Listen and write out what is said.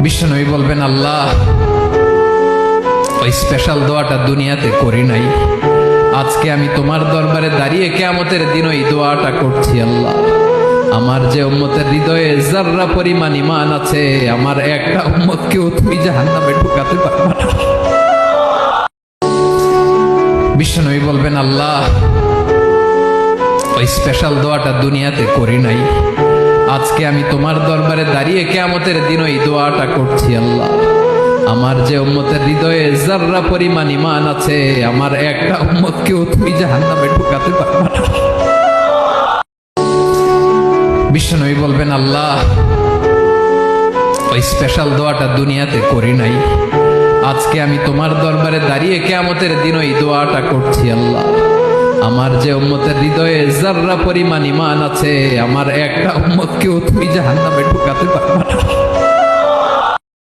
বিশ্বনবী বলবেন, আল্লাহ ওই স্পেশাল দোয়াটা দুনিয়াতে করি নাই, আজকে আমি তোমার দরবারে দাঁড়িয়ে কিয়ামতের দিন ওই দোয়াটা করছি। আল্লাহ, আমার যে উম্মতের হৃদয়ে যাররা পরিমাণ ঈমান আছে, আমার একটা উম্মতকেও তুমি জাহান্নামে ঢুকাতে পারবে না। বিশ্বনবী বলবেন, আল্লাহ ওই স্পেশাল দোয়াটা দুনিয়াতে করি নাই, আজকে আমি তোমার দরবারে দাঁড়িয়ে কিয়ামতের দিন ওই দোয়াটা করছি। আল্লাহ, আমার যে উম্মতের হৃদয়ে যাররা পরিমাণ ঈমান আছে, আমার একটা উম্মতকেও তুমি জাহান্নামে ঢুকাতে পারবে না। বিশ্বনবী বলবেন, আল্লাহ ওই স্পেশাল দোয়াটা দুনিয়াতে করি নাই, আজকে আমি তোমার দরবারে দাঁড়িয়ে কিয়ামতের দিন ওই দোয়াটা করছি। আল্লাহ, আমার যে উম্মতের হৃদয়ে যাররা পরিমাণ ঈমান আছে, আমার একটা উম্মতকেও তুমি জাহান্নামে ঢুকাতে পারবে না।